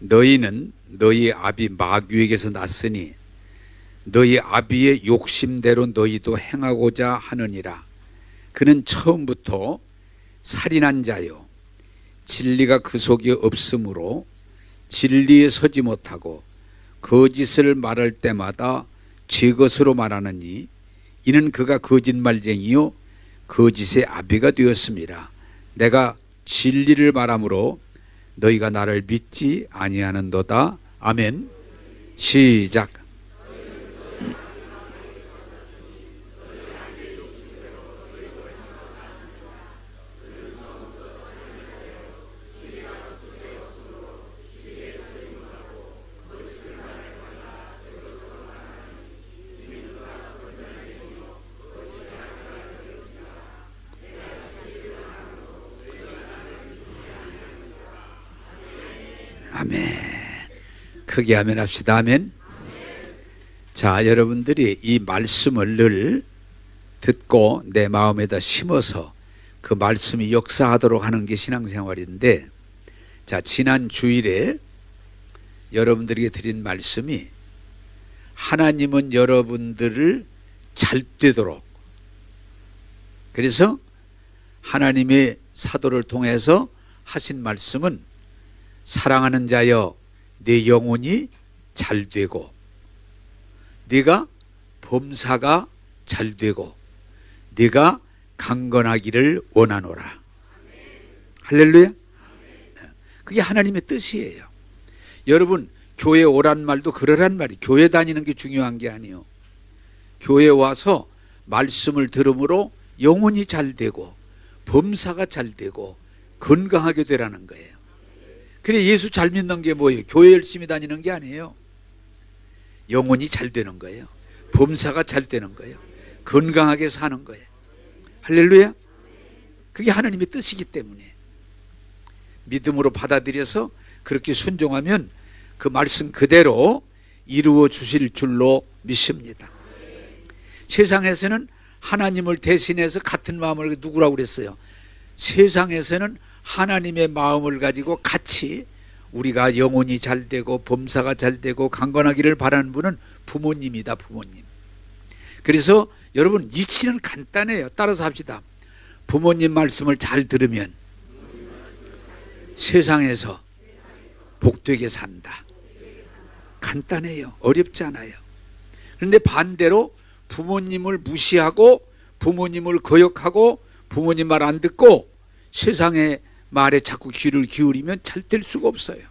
너희는 너희 아비 마귀에게서 났으니 너희 아비의 욕심대로 너희도 행하고자 하느니라. 그는 처음부터 살인한 자요 진리가 그 속에 없으므로 진리에 서지 못하고 거짓을 말할 때마다 제 것으로 말하느니 이는 그가 거짓말쟁이요 거짓의 아비가 되었습니다. 내가 진리를 말하므로 너희가 나를 믿지 아니하는도다. 아멘. 시작. 아멘. 크게 아멘 합시다. 아멘. 자, 여러분들이 이 말씀을 늘 듣고 내 마음에다 심어서 그 말씀이 역사하도록 하는 게 신앙생활인데, 자, 지난 주일에 여러분들에게 드린 말씀이 하나님은 여러분들을 잘 되도록, 그래서 하나님의 사도를 통해서 하신 말씀은 사랑하는 자여 내 영혼이 잘 되고 네가 범사가 잘 되고 네가 강건하기를 원하노라. 할렐루야. 그게 하나님의 뜻이에요. 여러분, 교회 오란 말도 그러란 말이, 교회 다니는 게 중요한 게 아니에요. 교회 와서 말씀을 들음으로 영혼이 잘 되고 범사가 잘 되고 건강하게 되라는 거예요. 그래, 예수 잘 믿는 게 뭐예요? 교회 열심히 다니는 게 아니에요. 영혼이 잘 되는 거예요. 범사가 잘 되는 거예요. 건강하게 사는 거예요. 할렐루야. 그게 하나님의 뜻이기 때문에 믿음으로 받아들여서 그렇게 순종하면 그 말씀 그대로 이루어 주실 줄로 믿습니다. 세상에서는 하나님을 대신해서 같은 마음을 누구라고 그랬어요? 세상에서는 하나님의 마음을 가지고 같이 우리가 영혼이 잘 되고 범사가 잘 되고 강건하기를 바라는 분은 부모님이다. 부모님. 그래서 여러분, 이치는 간단해요. 따라서 합시다. 부모님 말씀을 잘 들으면 세상에서 복되게 산다. 간단해요. 어렵지 않아요. 그런데 반대로 부모님을 무시하고 부모님을 거역하고 부모님 말 안 듣고 세상의 말에 자꾸 귀를 기울이면 잘 될 수가 없어요.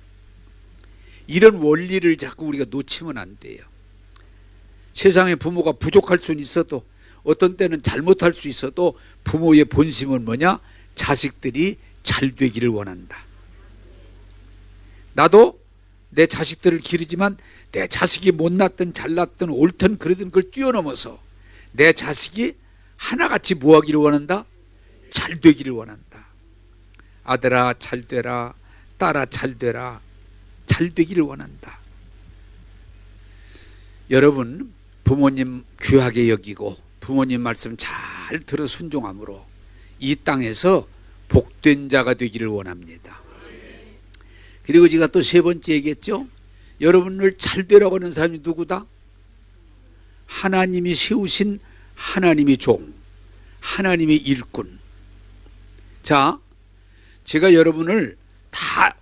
이런 원리를 자꾸 우리가 놓치면 안 돼요. 세상에 부모가 부족할 수는 있어도, 어떤 때는 잘못할 수 있어도 부모의 본심은 뭐냐? 자식들이 잘 되기를 원한다. 나도 내 자식들을 기르지만 내 자식이 못났든 잘났든 옳든 그러든 그걸 뛰어넘어서 내 자식이 하나같이 뭐하기를 원한다? 잘 되기를 원한다. 아들아 잘 되라, 딸아 잘 되라, 잘 되기를 원한다. 여러분, 부모님 귀하게 여기고 부모님 말씀 잘 들어 순종함으로 이 땅에서 복된 자가 되기를 원합니다. 그리고 제가 또 세 번째 얘기했죠. 여러분을 잘 되라고 하는 사람이 누구다? 하나님이 세우신 하나님의 종, 하나님의 일꾼. 자, 제가 여러분을 다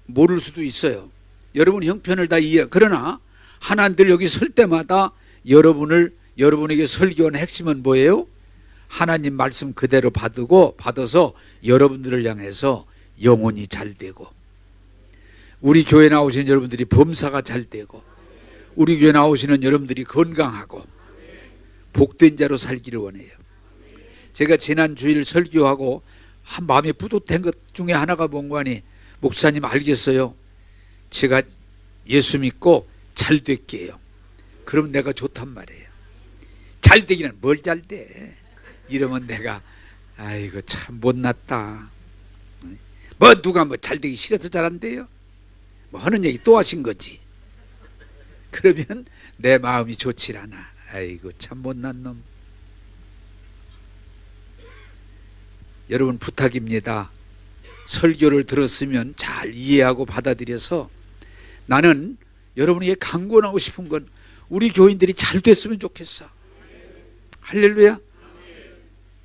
모를 수도 있어요. 여러분 형편을 다 이해. 그러나 하나 늘 여기 설 때마다 여러분에게 설교하는 핵심은 뭐예요? 하나님 말씀 그대로 받아서 여러분들을 향해서 영혼이 잘 되고, 우리 교회 나오시는 여러분들이 범사가 잘 되고, 우리 교회 나오시는 여러분들이 건강하고 복된 자로 살기를 원해요. 제가 지난 주일 설교하고 한 마음에 뿌듯한 것 중에 하나가 뭔가니, 목사님 알겠어요. 제가 예수 믿고 잘 될게요. 그럼 내가 좋단 말이에요. 잘 되기는 뭘 잘 돼? 이러면 내가 아이고 참 못났다. 뭐 누가 뭐 잘 되기 싫어서 잘한대요? 뭐 하는 얘기 또 하신 거지. 그러면 내 마음이 좋질 않아. 아이고 참 못난 놈. 여러분 부탁입니다. 설교를 들었으면 잘 이해하고 받아들여서 나는 여러분에게 강권하고 싶은 건 우리 교인들이 잘 됐으면 좋겠어. 할렐루야.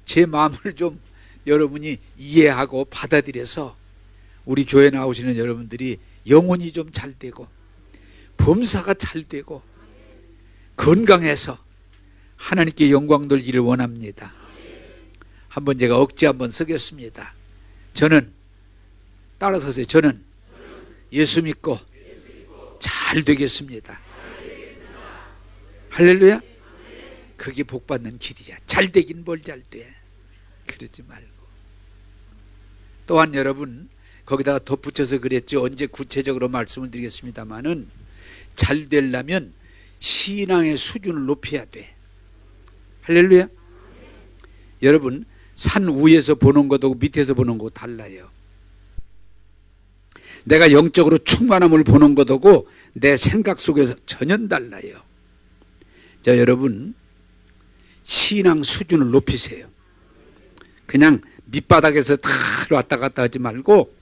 제 마음을 좀 여러분이 이해하고 받아들여서 우리 교회 나오시는 여러분들이 영혼이 좀 잘 되고 범사가 잘 되고 건강해서 하나님께 영광 돌기를 원합니다. 한번 제가 억지 한번 쓰겠습니다. 저는 따라서세요. 저는 예수 믿고 잘 되겠습니다. 할렐루야. 그게 복받는 길이야. 잘 되긴 뭘 잘 돼. 그러지 말고. 또한 여러분 거기다가 덧붙여서 그랬죠. 언제 구체적으로 말씀을 드리겠습니다마는 잘 되려면 신앙의 수준을 높여야 돼. 할렐루야. 여러분 산 위에서 보는 것하고 밑에서 보는 거 달라요. 내가 영적으로 충만함을 보는 것하고 내 생각 속에서 전혀 달라요. 자, 여러분 신앙 수준을 높이세요. 그냥 밑바닥에서 다 왔다 갔다 하지 말고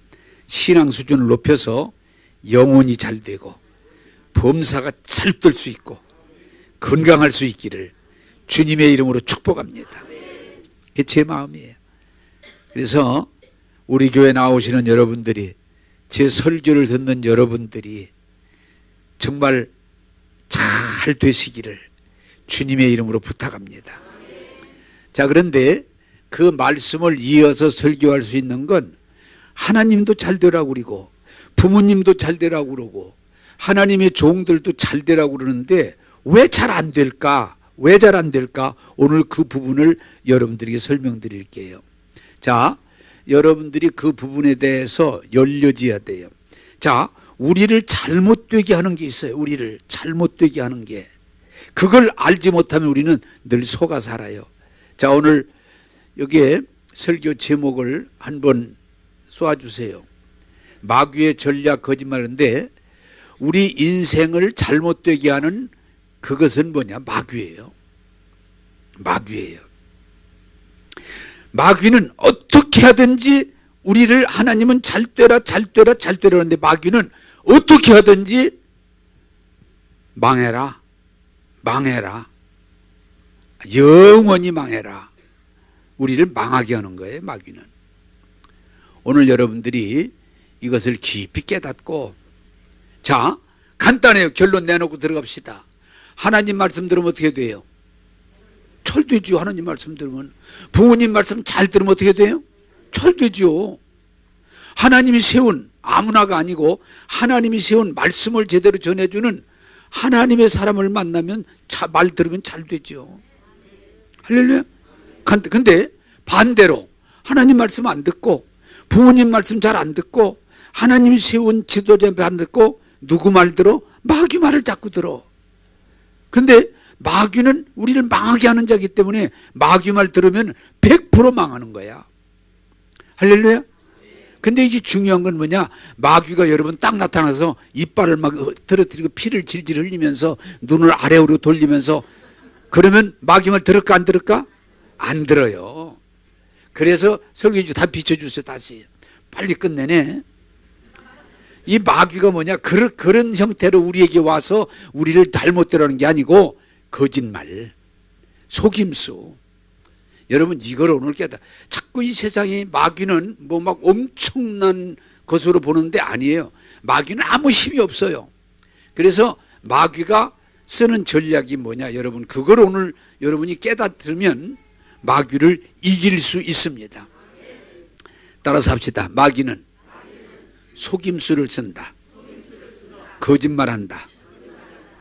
신앙 수준을 높여서 영혼이 잘 되고 범사가 잘 뜰 수 있고 건강할 수 있기를 주님의 이름으로 축복합니다. 그게 제 마음이에요. 그래서 우리 교회 나오시는 여러분들이, 제 설교를 듣는 여러분들이 정말 잘 되시기를 주님의 이름으로 부탁합니다. 자, 그런데 그 말씀을 이어서 설교할 수 있는 건 하나님도 잘 되라고 그러고 부모님도 잘 되라고 그러고 하나님의 종들도 잘 되라고 그러는데 왜 잘 안 될까? 왜 잘 안 될까? 오늘 그 부분을 여러분들에게 설명드릴게요. 자, 여러분들이 그 부분에 대해서 열려져야 돼요. 자, 우리를 잘못되게 하는 게 있어요. 우리를 잘못되게 하는 게. 그걸 알지 못하면 우리는 늘 속아 살아요. 자, 오늘 여기에 설교 제목을 한번 쏘아주세요. 마귀의 전략 거짓말인데 우리 인생을 잘못되게 하는 그것은 뭐냐? 마귀예요. 마귀예요. 마귀는 어떻게 하든지 우리를, 하나님은 잘 되라 잘 되라 잘 되라 하는데 마귀는 어떻게 하든지 망해라 망해라 영원히 망해라, 우리를 망하게 하는 거예요. 마귀는. 오늘 여러분들이 이것을 깊이 깨닫고, 자, 간단해요. 결론 내놓고 들어갑시다. 하나님 말씀 들으면 어떻게 돼요? 잘 되죠. 하나님 말씀 들으면. 부모님 말씀 잘 들으면 어떻게 돼요? 잘 되죠. 하나님이 세운, 아무나가 아니고 하나님이 세운 말씀을 제대로 전해주는 하나님의 사람을 만나면 말 들으면 잘 되죠. 할렐루야. 근데 반대로 하나님 말씀 안 듣고 부모님 말씀 잘 안 듣고 하나님이 세운 지도자 안 듣고 누구 말 들어? 마귀 말을 자꾸 들어. 근데 마귀는 우리를 망하게 하는 자이기 때문에 마귀 말 들으면 100% 망하는 거야. 할렐루야. 근데 이게 중요한 건 뭐냐? 마귀가 여러분 딱 나타나서 이빨을 막 떨어뜨리고 피를 질질 흘리면서 눈을 아래로 돌리면서, 그러면 마귀 말 들을까 안 들을까? 안 들어요. 그래서 설교주 다 비춰주세요. 다시 빨리 끝내네. 이 마귀가 뭐냐? 그런 형태로 우리에게 와서 우리를 잘못되라는 게 아니고 거짓말, 속임수. 여러분 이걸 오늘 깨닫. 자꾸 이 세상에 마귀는 뭐 막 엄청난 것으로 보는데 아니에요. 마귀는 아무 힘이 없어요. 그래서 마귀가 쓰는 전략이 뭐냐? 여러분 그걸 오늘 여러분이 깨닫으면 마귀를 이길 수 있습니다. 따라서 합시다. 마귀는 속임수를 쓴다. 거짓말한다.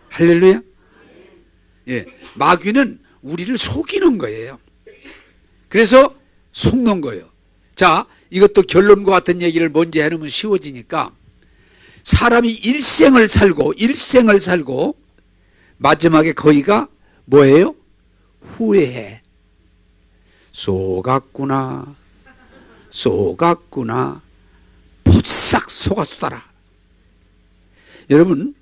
할렐루야. 예, 마귀는 우리를 속이는 거예요. 그래서 속는 거예요. 자, 이것도 결론과 같은 얘기를 먼저 해놓으면 쉬워지니까, 사람이 일생을 살고 마지막에 거기가 뭐예요? 후회해. 속았구나 포싹 속았수다라. 여러분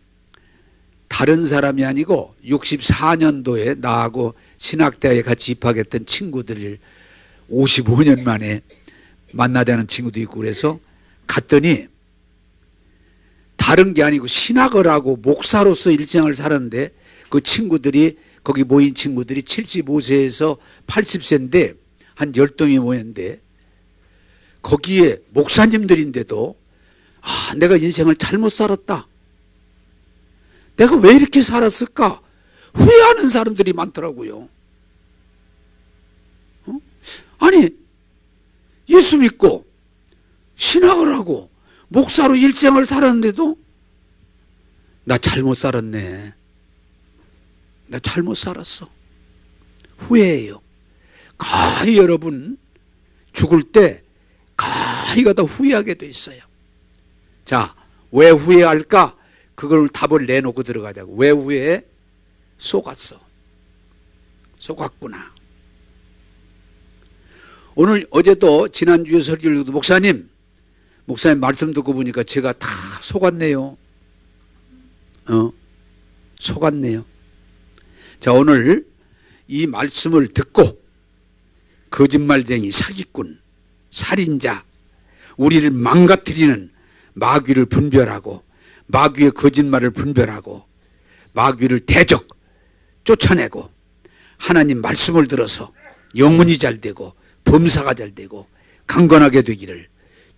다른 사람이 아니고 64년도에 나하고 신학대학에 같이 입학했던 친구들을 55년 만에 만나자는 친구도 있고, 그래서 갔더니 다른 게 아니고 신학을 하고 목사로서 일생을 살았는데 그 친구들이 거기 모인 친구들이 75세에서 80세인데 한 10동이 모였는데 거기에 목사님들인데도 내가 인생을 잘못 살았다. 내가 왜 이렇게 살았을까? 후회하는 사람들이 많더라고요. 아니 예수 믿고 신학을 하고 목사로 일생을 살았는데도 나 잘못 살았네. 나 잘못 살았어. 후회해요. 거의 여러분 죽을 때 거의가 다 후회하게 돼 있어요. 자, 왜 후회할까? 그걸 답을 내놓고 들어가자고. 왜 후회해? 속았어. 속았구나. 오늘 어제도 지난주에 설교를 읽어도 목사님 말씀 듣고 보니까 제가 다 속았네요. 속았네요. 자, 오늘 이 말씀을 듣고 거짓말쟁이, 사기꾼, 살인자, 우리를 망가뜨리는 마귀를 분별하고 마귀의 거짓말을 분별하고 마귀를 대적 쫓아내고 하나님 말씀을 들어서 영혼이 잘 되고 범사가 잘 되고 강건하게 되기를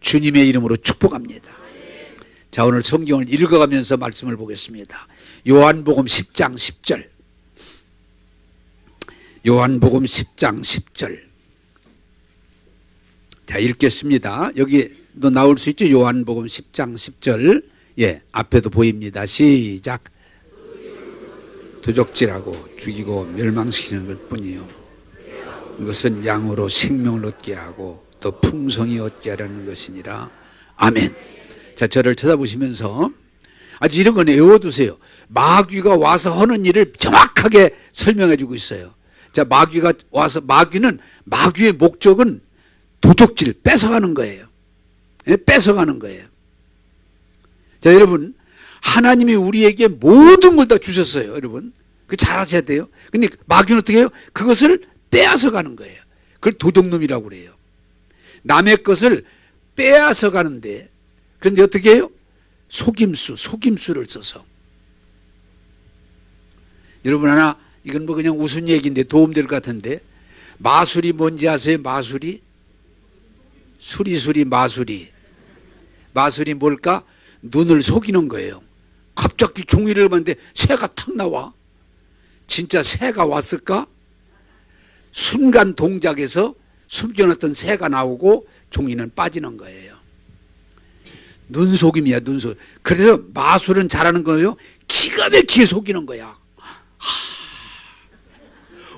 주님의 이름으로 축복합니다. 자, 오늘 성경을 읽어가면서 말씀을 보겠습니다. 요한복음 10장 10절. 요한복음 10장 10절. 자, 읽겠습니다. 여기도 나올 수 있죠. 요한복음 10장 10절. 예, 앞에도 보입니다. 시작. 도적질하고 죽이고 멸망시키는 것 뿐이요. 이것은 양으로 생명을 얻게 하고 또 풍성히 얻게 하려는 것이니라. 아멘. 자, 저를 쳐다보시면서 아주 이런 건 외워두세요. 마귀가 와서 하는 일을 정확하게 설명해 주고 있어요. 자, 마귀가 와서, 마귀의 목적은 도적질, 뺏어가는 거예요. 예? 뺏어가는 거예요. 자, 여러분, 하나님이 우리에게 모든 걸 다 주셨어요. 여러분, 그 잘 아셔야 돼요. 근데 마귀는 어떻게 해요? 그것을 빼앗아 가는 거예요. 그걸 도둑놈이라고 그래요. 남의 것을 빼앗아 가는데, 그런데 어떻게 해요? 속임수를 써서. 여러분, 하나, 이건 뭐 그냥 웃은 얘기인데 도움될 것 같은데, 마술이 뭔지 아세요? 마술이? 수리수리 마술이. 마술이 뭘까? 눈을 속이는 거예요. 갑자기 종이를 봤는데 새가 탁 나와. 진짜 새가 왔을까? 순간 동작에서 숨겨놨던 새가 나오고 종이는 빠지는 거예요. 눈속임이야, 눈속. 그래서 마술은 잘하는 거예요. 기가 막히게 속이는 거야.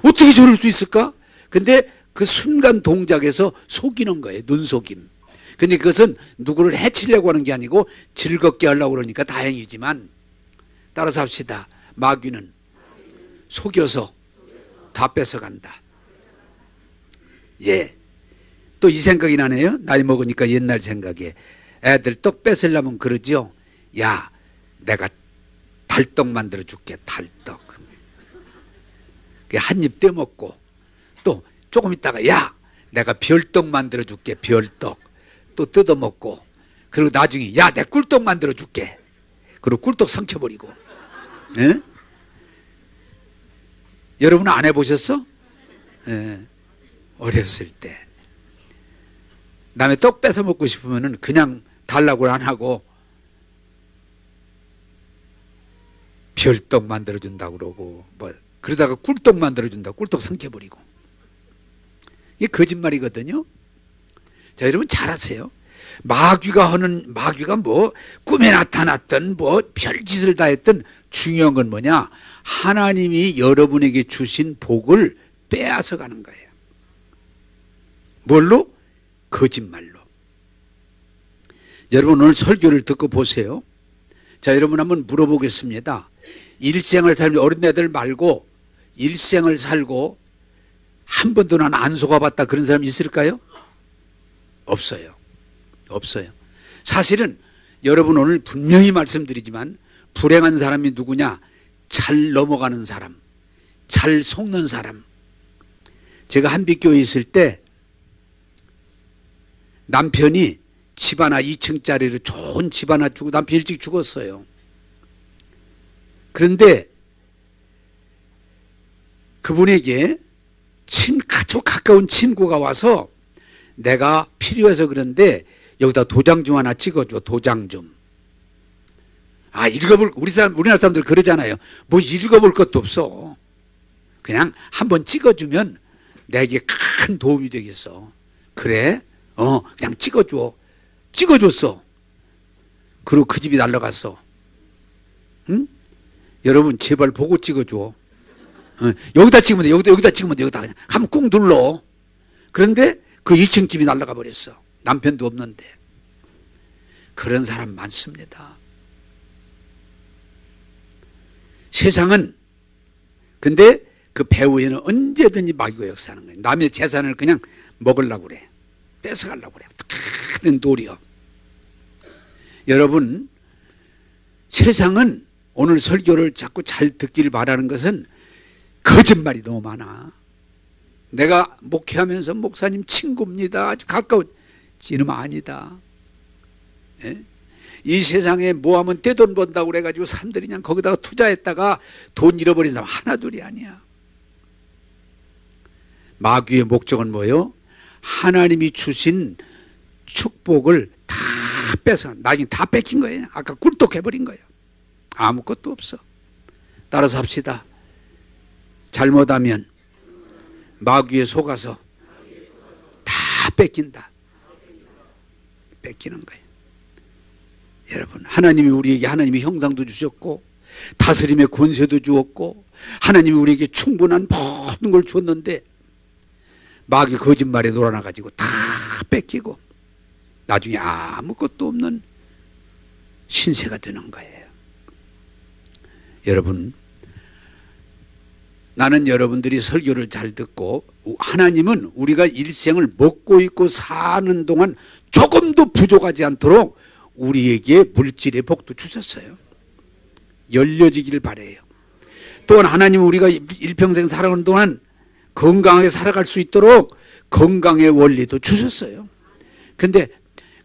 어떻게 저럴 수 있을까? 근데 그 순간 동작에서 속이는 거예요. 눈속임. 근데 그것은 누구를 해치려고 하는 게 아니고 즐겁게 하려고 그러니까 다행이지만, 따라서 합시다. 마귀는 속여서 다 뺏어간다. 예. 또 이 생각이 나네요. 나이 먹으니까 옛날 생각에. 애들 떡 뺏으려면 그러죠. 야, 내가 달떡 만들어 줄게. 달떡. 한 입 떼먹고 또 조금 있다가 야, 내가 별떡 만들어 줄게. 별떡. 또 뜯어먹고, 그리고 나중에 야, 내 꿀떡 만들어 줄게. 그리고 꿀떡 삼켜버리고. 예? 여러분은 안 해보셨어? 예. 어렸을 때 남의 떡 뺏어 먹고 싶으면 그냥 달라고 안 하고 별떡 만들어 준다고 그러고, 뭐 그러다가 꿀떡 만들어 준다. 꿀떡 삼켜버리고. 이게 거짓말이거든요. 자, 여러분 잘 아세요. 마귀가 뭐 꿈에 나타났던 뭐 별짓을 다 했던, 중요한 건 뭐냐? 하나님이 여러분에게 주신 복을 빼앗아 가는 거예요. 뭘로? 거짓말로. 여러분 오늘 설교를 듣고 보세요. 자, 여러분 한번 물어보겠습니다. 일생을 살면, 어린애들 말고 일생을 살고 한 번도 난 안 속아봤다 그런 사람 있을까요? 없어요. 없어요. 사실은 여러분 오늘 분명히 말씀드리지만 불행한 사람이 누구냐? 잘 넘어가는 사람, 잘 속는 사람. 제가 한빛교회에 있을 때 남편이 집 하나 2층짜리로 좋은 집 하나 주고 남편 일찍 죽었어요. 그런데 그분에게 아주 가까운 친구가 와서 내가 필요해서 그런데 여기다 도장 좀 하나 찍어줘. 도장 좀. 우리나라 사람들 그러잖아요. 뭐 읽어볼 것도 없어. 그냥 한번 찍어주면 내게 큰 도움이 되겠어. 그래? 그냥 찍어줘. 찍어줬어. 그리고 그 집이 날아갔어. 응? 여러분 제발 보고 찍어줘. 여기다 찍으면 돼. 여기다 찍으면 돼. 여기다 그냥 한번 꾹 눌러. 그런데 그 2층 집이 날아가 버렸어. 남편도 없는데. 그런 사람 많습니다. 세상은 근데 그 배후에는 언제든지 마귀가 역사하는 거예요. 남의 재산을 그냥 먹으려고 그래. 뺏어가려고 그래. 큰 도리어. 여러분 세상은 오늘 설교를 자꾸 잘 듣기를 바라는 것은 거짓말이 너무 많아. 내가 목회하면서 목사님 친구입니다. 아주 가까운 이름 아니다. 예? 이 세상에 뭐 하면 떼돈 번다고 그래가지고 사람들이 그냥 거기다가 투자했다가 돈 잃어버린 사람 하나둘이 아니야. 마귀의 목적은 뭐예요? 하나님이 주신 축복을 다 나중에 다 뺏긴 거예요. 아까 꿀떡해버린 거예요. 아무것도 없어. 따라서 합시다. 잘못하면 마귀에 속아서 다 뺏긴다. 뺏기는 거예요. 여러분 하나님이 우리에게 하나님의 형상도 주셨고 다스림의 권세도 주었고 하나님이 우리에게 충분한 모든 걸 주었는데 마귀 거짓말에 놀아나가지고 다 뺏기고 나중에 아무것도 없는 신세가 되는 거예요. 여러분 나는 여러분들이 설교를 잘 듣고 하나님은 우리가 일생을 먹고 있고 사는 동안 조금도 부족하지 않도록 우리에게 물질의 복도 주셨어요. 열려지기를 바라요. 또한 하나님은 우리가 일평생 살아가는 동안 건강하게 살아갈 수 있도록 건강의 원리도 주셨어요. 근데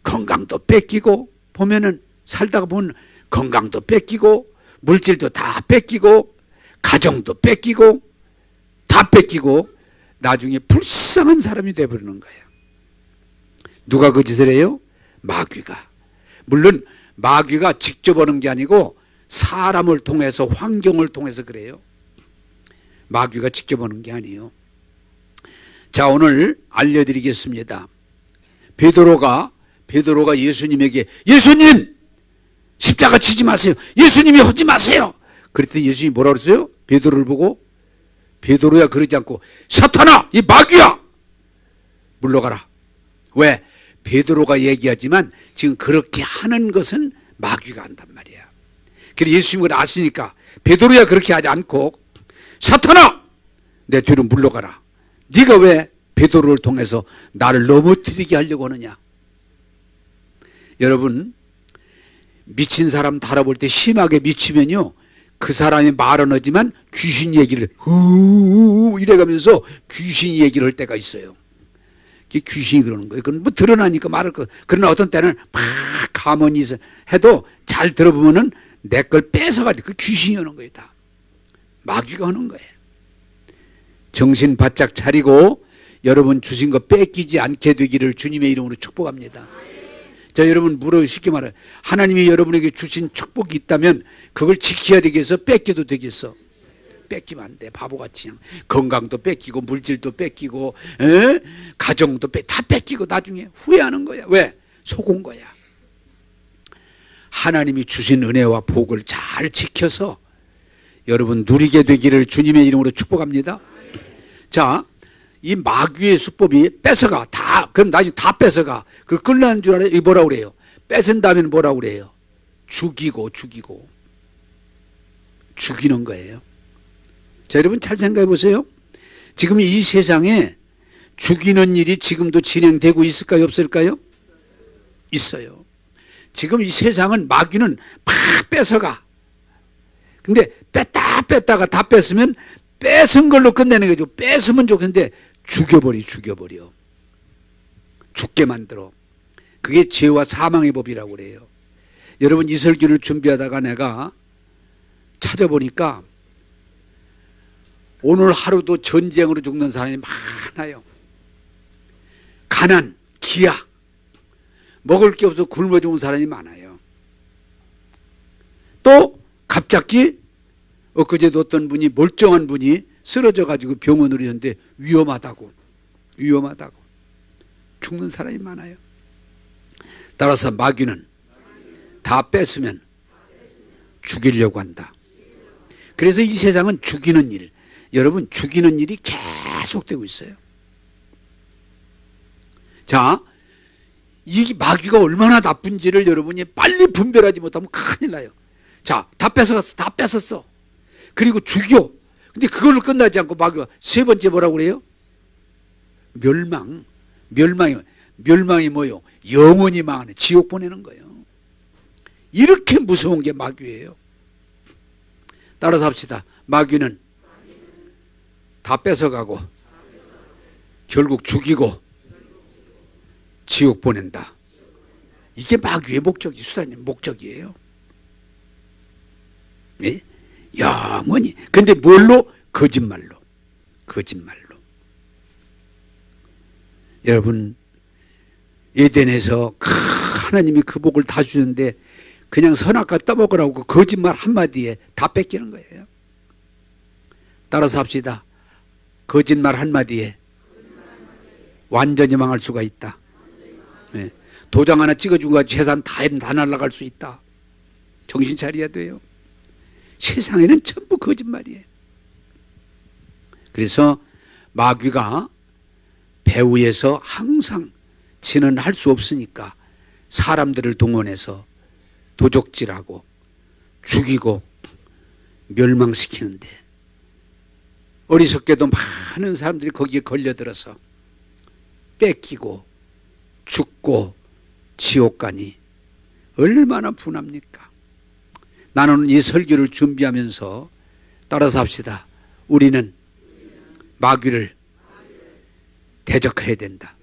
건강도 뺏기고 보면은 살다가 보면 건강도 뺏기고 물질도 다 뺏기고 가정도 뺏기고 다 뺏기고 나중에 불쌍한 사람이 되어버리는 거예요. 누가 그 짓을 해요? 마귀가. 물론 마귀가 직접 오는 게 아니고 사람을 통해서 환경을 통해서 그래요. 마귀가 직접 오는 게 아니에요. 자 오늘 알려드리겠습니다. 베드로가 예수님에게 예수님 십자가 치지 마세요. 예수님이 하지 마세요. 그랬더니 예수님이 뭐라 그랬어요? 베드로를 보고 베드로야 그러지 않고 사탄아 이 마귀야 물러가라. 왜? 베드로가 얘기하지만 지금 그렇게 하는 것은 마귀가 한단 말이야. 그래서 예수님이 그걸 아시니까 베드로야 그렇게 하지 않고 사탄아 내 뒤로 물러가라. 네가 왜 베드로를 통해서 나를 넘어뜨리게 하려고 하느냐. 여러분 미친 사람 달아볼 때 심하게 미치면요 그 사람이 말은 하지만 귀신 얘기를 이래가면서 귀신 얘기를 할 때가 있어요. 그게 귀신이 그러는 거예요. 그건 뭐 드러나니까 말할 거. 그러나 어떤 때는 막 가만히 해도 잘 들어보면은 내 걸 뺏어가지고 그 귀신이 오는 거예요. 다 마귀가 하는 거예요. 정신 바짝 차리고 여러분 주신 거 뺏기지 않게 되기를 주님의 이름으로 축복합니다. 자 여러분 물어 쉽게 말해 하나님이 여러분에게 주신 축복이 있다면 그걸 지켜야 되겠어? 뺏겨도 되겠어? 뺏기면 안 돼. 바보같이 그냥 건강도 뺏기고 물질도 뺏기고 가정도 다 뺏기고 나중에 후회하는 거야. 왜? 속은 거야. 하나님이 주신 은혜와 복을 잘 지켜서 여러분 누리게 되기를 주님의 이름으로 축복합니다. 자, 이 마귀의 수법이 뺏어가 다 그럼 나중에 다 뺏어가. 그걸 끌려는 줄 알아요? 이 뭐라고 그래요? 뺏은 다음에 뭐라고 그래요? 죽이는 거예요. 자, 여러분 잘 생각해 보세요. 지금 이 세상에 죽이는 일이 지금도 진행되고 있을까요? 없을까요? 있어요. 지금 이 세상은 마귀는 막 뺏어가. 근데 뺐다가 다 뺐으면 뺏은 걸로 끝내는 거죠. 뺏으면 좋겠는데 죽여버려. 죽게 만들어. 그게 죄와 사망의 법이라고 그래요. 여러분, 이 설교를 준비하다가 내가 찾아보니까 오늘 하루도 전쟁으로 죽는 사람이 많아요. 가난, 기아, 먹을 게 없어 굶어 죽은 사람이 많아요. 또 갑자기 엊그제도 어떤 분이, 멀쩡한 분이 쓰러져 가지고 병원으로 있는데 위험하다고 죽는 사람이 많아요. 따라서 마귀는 다 뺏으면 죽이려고 한다. 그래서 이 세상은 죽이는 일, 여러분, 죽이는 일이 계속되고 있어요. 자, 이 마귀가 얼마나 나쁜지를 여러분이 빨리 분별하지 못하면 큰일 나요. 자, 다 뺏어갔어. 다 뺏었어. 그리고 죽여. 근데 그걸로 끝나지 않고 마귀가 세 번째 뭐라고 그래요? 멸망이 뭐요? 영원히 망하는, 지옥 보내는 거예요. 이렇게 무서운 게 마귀예요. 따라서 합시다. 마귀는 다 뺏어가고 결국 죽이고 지옥 보낸다. 이게 마귀의 목적이, 수사님 목적이에요. 네? 영원히. 근데 뭘로? 거짓말로. 여러분, 에덴에서 하나님이 그 복을 다 주는데 그냥 선악과 떠먹으라고 그 거짓말 한마디에 다 뺏기는 거예요. 따라서 합시다. 거짓말 한마디에 완전히 망할 수가 있다. 네. 도장 하나 찍어준 거 재산 다 날아갈 수 있다. 정신 차려야 돼요. 세상에는 전부 거짓말이에요. 그래서 마귀가 배후에서 항상 지는 할 수 없으니까 사람들을 동원해서 도적질하고 죽이고 멸망시키는데, 어리석게도 많은 사람들이 거기에 걸려들어서 뺏기고 죽고 지옥 가니 얼마나 분합니까? 나는 이 설교를 준비하면서 따라서 합시다. 우리는 마귀를 대적해야 된다.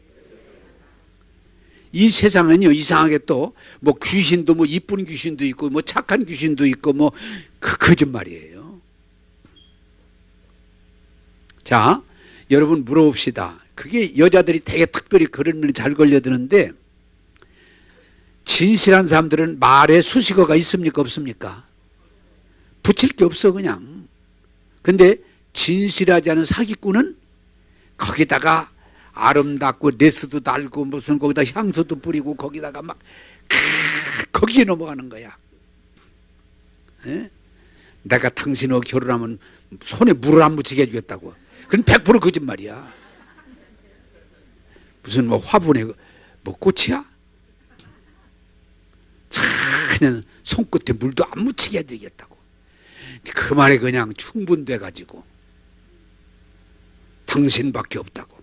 이 세상은요, 이상하게 또 뭐 귀신도, 뭐 이쁜 귀신도 있고 뭐 착한 귀신도 있고 뭐 그 거짓말이에요. 자, 여러분 물어봅시다. 그게 여자들이 되게 특별히 그런 면이 잘 걸려드는데, 진실한 사람들은 말에 수식어가 있습니까 없습니까? 붙일 게 없어 그냥. 근데 진실하지 않은 사기꾼은 거기다가 아름답고 레스도 달고 무슨 거기다 향수도 뿌리고 거기다가 막 거기에 넘어가는 거야. 에? 내가 당신하고 결혼하면 손에 물을 안 묻히게 해주겠다고. 그건 100% 거짓말이야. 무슨 뭐 화분에 뭐 꽃이야? 그냥 손끝에 물도 안 묻히게 해드리겠다고. 그 말에 그냥 충분돼 가지고 당신밖에 없다고.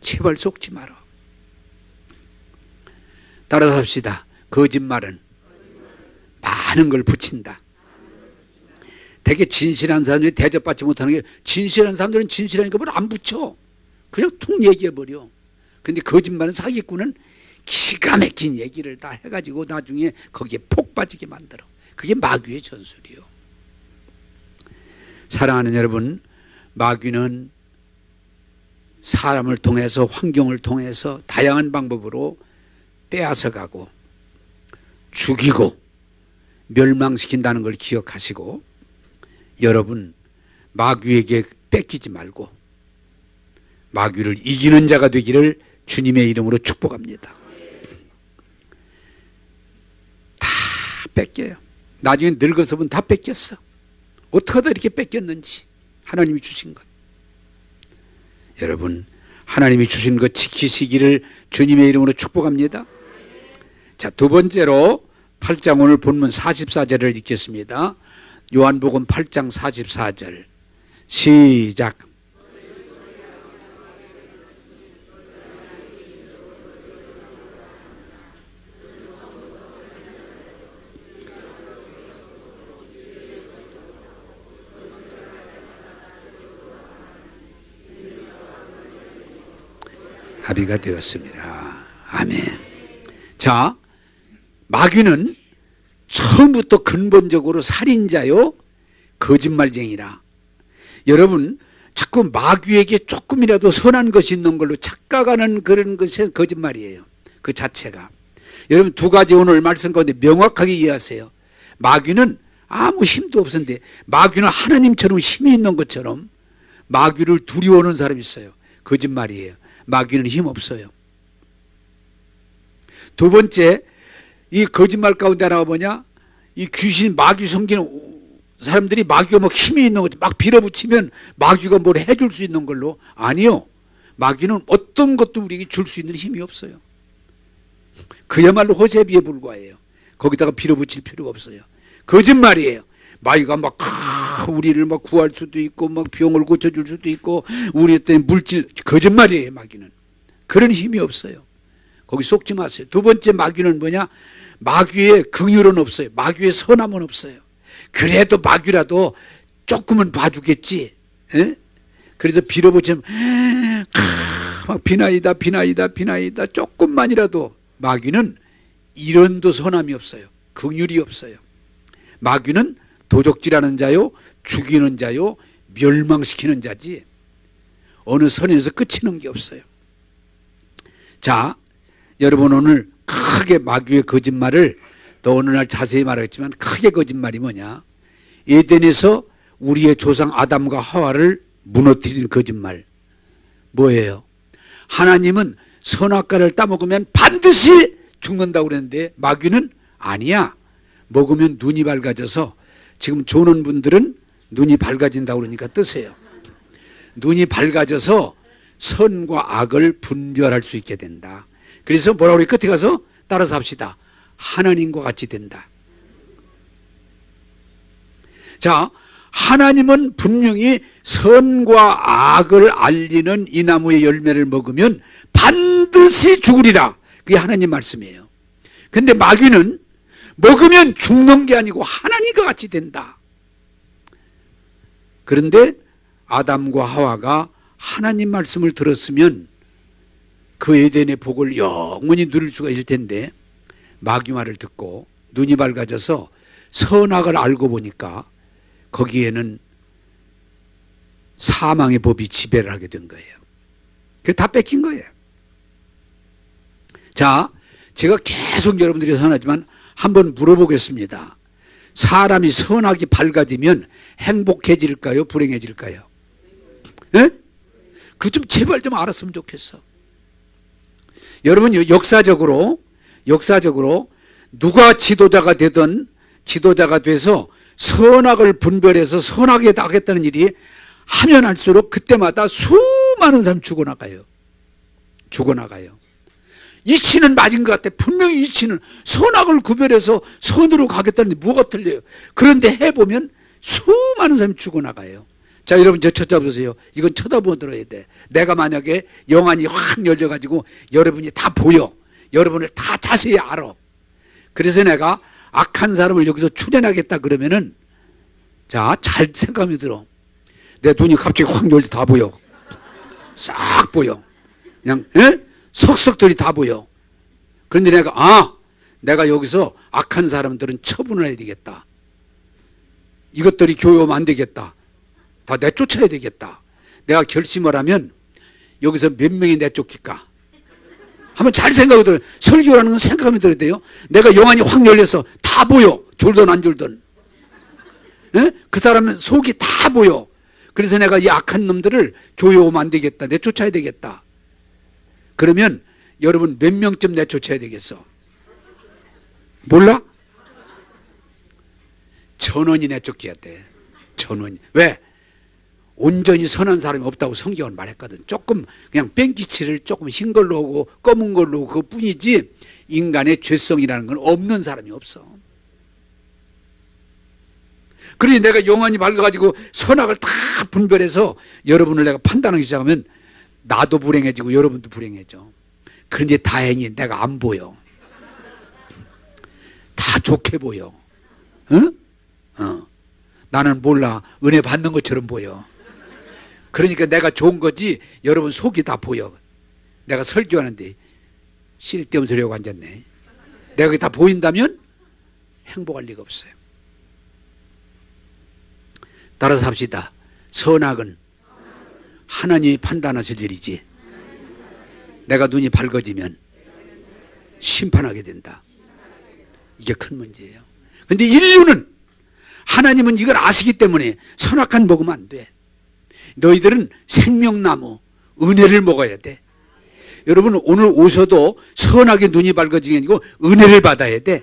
제발 속지 마라. 따라서 합시다. 거짓말은 많은 걸 붙인다. 되게 진실한 사람들이 대접받지 못하는 게, 진실한 사람들은 진실하니까 뭘 안 붙여. 그냥 통 얘기해버려. 근데 거짓말은, 사기꾼은 기가 막힌 얘기를 다 해가지고 나중에 거기에 폭 빠지게 만들어. 그게 마귀의 전술이요. 사랑하는 여러분, 마귀는 사람을 통해서, 환경을 통해서 다양한 방법으로 빼앗아가고 죽이고 멸망시킨다는 걸 기억하시고, 여러분 마귀에게 뺏기지 말고 마귀를 이기는 자가 되기를 주님의 이름으로 축복합니다. 다 뺏겨요. 나중에 늙어서 보면 다 뺏겼어. 어떻게 하다 이렇게 뺏겼는지, 하나님이 주신 것. 여러분, 하나님이 주신 것 지키시기를 주님의 이름으로 축복합니다. 자, 두 번째로 8장 오늘 본문 44절을 읽겠습니다. 요한복음 8장 44절 시작. 합의가 되었습니다. 아멘. 자, 마귀는 처음부터 근본적으로 살인자요, 거짓말쟁이라. 여러분, 자꾸 마귀에게 조금이라도 선한 것이 있는 걸로 착각하는 그런 것이 거짓말이에요. 그 자체가. 여러분, 두 가지 오늘 말씀 가운데 명확하게 이해하세요. 마귀는 아무 힘도 없었는데, 마귀는 하나님처럼 힘이 있는 것처럼 마귀를 두려워하는 사람이 있어요. 거짓말이에요. 마귀는 힘 없어요. 두 번째, 이 거짓말 가운데 하나가 뭐냐? 이 귀신, 마귀 섬기는 사람들이 마귀가 막 힘이 있는 것, 막 빌어붙이면 마귀가 뭘 해줄 수 있는 걸로. 아니요. 마귀는 어떤 것도 우리에게 줄 수 있는 힘이 없어요. 그야말로 호세비에 불과해요. 거기다가 빌어붙일 필요가 없어요. 거짓말이에요. 마귀가 막 우리를 막 구할 수도 있고 막 병을 고쳐줄 수도 있고 우리 어떤 물질, 거짓말이에요. 마귀는 그런 힘이 없어요. 거기 속지 마세요. 두 번째, 마귀는 뭐냐? 마귀의 긍휼은 없어요. 마귀의 선함은 없어요. 그래도 마귀라도 조금은 봐주겠지. 에? 그래서 빌어붙이면 막 비나이다 비나이다 비나이다. 조금만이라도. 마귀는 이런도 선함이 없어요. 긍휼이 없어요. 마귀는 도적질하는 자요, 죽이는 자요, 멸망시키는 자지 어느 선에서 끝이는 게 없어요. 자, 여러분, 오늘 크게 마귀의 거짓말을 또 어느 날 자세히 말하겠지만, 크게 거짓말이 뭐냐? 에덴에서 우리의 조상 아담과 하와를 무너뜨린 거짓말. 뭐예요? 하나님은 선악과를 따먹으면 반드시 죽는다고 그랬는데 마귀는 아니야. 먹으면 눈이 밝아져서, 지금 조는 분들은 눈이 밝아진다고 그러니까 뜨세요. 눈이 밝아져서 선과 악을 분별할 수 있게 된다. 그래서 뭐라고 그래? 끝에 가서 따라서 합시다. 하나님과 같이 된다. 자, 하나님은 분명히 선과 악을 알리는 이 나무의 열매를 먹으면 반드시 죽으리라. 그게 하나님 말씀이에요. 근데 마귀는 먹으면 죽는 게 아니고 하나님과 같이 된다. 그런데 아담과 하와가 하나님 말씀을 들었으면 그 에덴의 복을 영원히 누릴 수가 있을 텐데, 마귀 말을 듣고 눈이 밝아져서 선악을 알고 보니까 거기에는 사망의 법이 지배를 하게 된 거예요. 그래서 다 뺏긴 거예요. 자, 제가 계속 여러분들이 선하지만 한번 물어보겠습니다. 사람이 선악이 밝아지면 행복해질까요? 불행해질까요? 예? 그 좀 제발 좀 알았으면 좋겠어. 여러분, 역사적으로 누가 지도자가 되든 지도자가 돼서 선악을 분별해서 선악에 하겠다는 일이 하면 할수록 그때마다 수많은 사람이 죽어나가요. 이치는 맞은 것 같아. 분명히 이치는 선악을 구별해서 선으로 가겠다는데 뭐가 틀려요? 그런데 해보면 수많은 사람이 죽어나가요. 자, 여러분, 저 쳐다보세요. 이건 쳐다보고 들어야 돼. 내가 만약에 영안이 확 열려가지고 여러분이 다 보여. 여러분을 다 자세히 알아. 그래서 내가 악한 사람을 여기서 출연하겠다 그러면은, 자, 잘 생각이 들어. 내 눈이 갑자기 확 열려 다 보여. 싹 보여. 그냥, 석석들이 다 보여. 그런데 내가 여기서 악한 사람들은 처분을 해야 되겠다. 이것들이 교회오면 안 되겠다. 다 내쫓아야 되겠다. 내가 결심을 하면 여기서 몇 명이 내쫓길까? 한번 잘 생각해 들어요. 설교라는 건 생각하면 들어야 돼요. 내가 영안이 확 열려서 다 보여. 졸든 안 졸든. 그 사람은 속이 다 보여. 그래서 내가 이 악한 놈들을 교회 오면 안 되겠다. 내쫓아야 되겠다. 그러면 여러분 몇 명쯤 내쫓아야 되겠어? 몰라? 1000원이 내쫓겨야 돼. 1000원이. 왜? 온전히 선한 사람이 없다고 성경은 말했거든. 조금 그냥 뺑기치를 조금 흰 걸로 하고 검은 걸로 하고 그것뿐이지 인간의 죄성이라는 건 없는 사람이 없어. 그러니 내가 영안이 밝아가지고 선악을 다 분별해서 여러분을 내가 판단하기 시작하면 나도 불행해지고 여러분도 불행해져. 그런데 다행히 내가 안 보여. 다 좋게 보여. 나는 몰라. 은혜 받는 것처럼 보여. 그러니까 내가 좋은 거지 여러분 속이 다 보여. 내가 설교하는데 쓸데없는 소리 하고 앉았네. 내가 그게 다 보인다면 행복할 리가 없어요. 따라서 합시다. 선악은 하나님이 판단하실 일이지 내가 눈이 밝아지면 심판하게 된다. 이게 큰 문제예요. 근데 인류는 하나님은 이걸 아시기 때문에 선악한 먹으면 안 돼. 너희들은 생명나무 은혜를 먹어야 돼. 여러분 오늘 오셔도 선악의 눈이 밝아지는 게 아니고 은혜를 받아야 돼.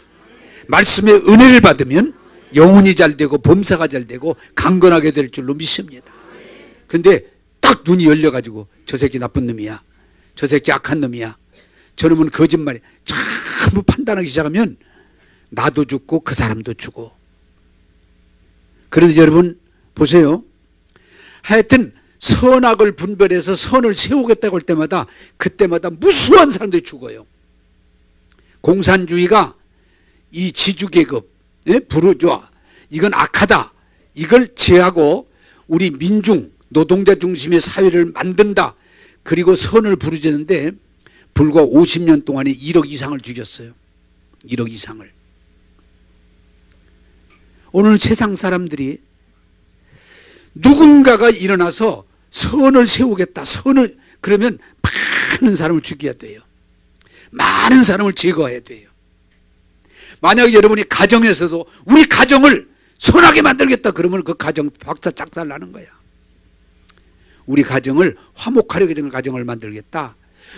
말씀의 은혜를 받으면 영혼이 잘 되고 범사가 잘 되고 강건하게 될 줄로 믿습니다. 근데 딱 눈이 열려가지고 저 새끼 나쁜 놈이야, 저 새끼 악한 놈이야, 저놈은 거짓말이야, 전부 판단하기 시작하면 나도 죽고 그 사람도 죽어. 그런데 여러분 보세요. 하여튼 선악을 분별해서 선을 세우겠다고 할 때마다 그때마다 무수한 사람들이 죽어요. 공산주의가 이 지주계급, 부르주아, 이건 악하다, 이걸 제하고 우리 민중 노동자 중심의 사회를 만든다. 그리고 선을 부르짖는데 불과 50년 동안에 1억 이상을 죽였어요. 1억 이상을. 오늘 세상 사람들이 누군가가 일어나서 선을 세우겠다, 선을, 그러면 많은 사람을 죽여야 돼요. 많은 사람을 제거해야 돼요. 만약에 여러분이 가정에서도 우리 가정을 선하게 만들겠다 그러면 그 가정 박사 짝살 나는 거야. 우리 가정을 화목하려고 된 가정을 만들겠다,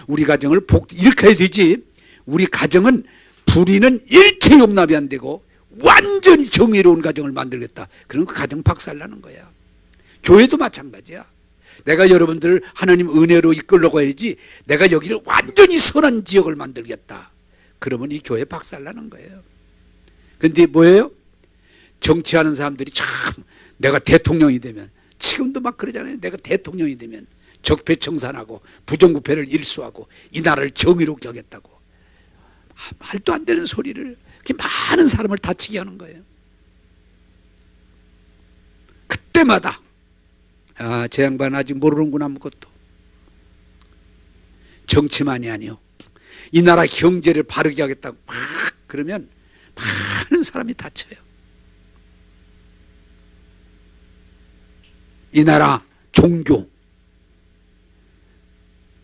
우리 가정을 이렇게 해야 되지. 우리 가정은 불의는 일체 용납이 안 되고 완전히 정의로운 가정을 만들겠다 그러면 그 가정 박살 나는 거야. 교회도 마찬가지야. 내가 여러분들을 하나님 은혜로 이끌러 가야지 내가 여기를 완전히 선한 지역을 만들겠다 그러면 이 교회 박살 나는 거예요. 근데 뭐예요? 정치하는 사람들이 참 내가 대통령이 되면, 지금도 막 그러잖아요. 내가 대통령이 되면 적폐청산하고 부정부패를 일수하고 이 나라를 정의롭게 하겠다고. 말도 안 되는 소리를 그렇게 많은 사람을 다치게 하는 거예요. 그때마다 저 양반 아직 모르는구나 아무것도. 정치만이 아니요, 이 나라 경제를 바르게 하겠다고 막 그러면 많은 사람이 다쳐요. 이 나라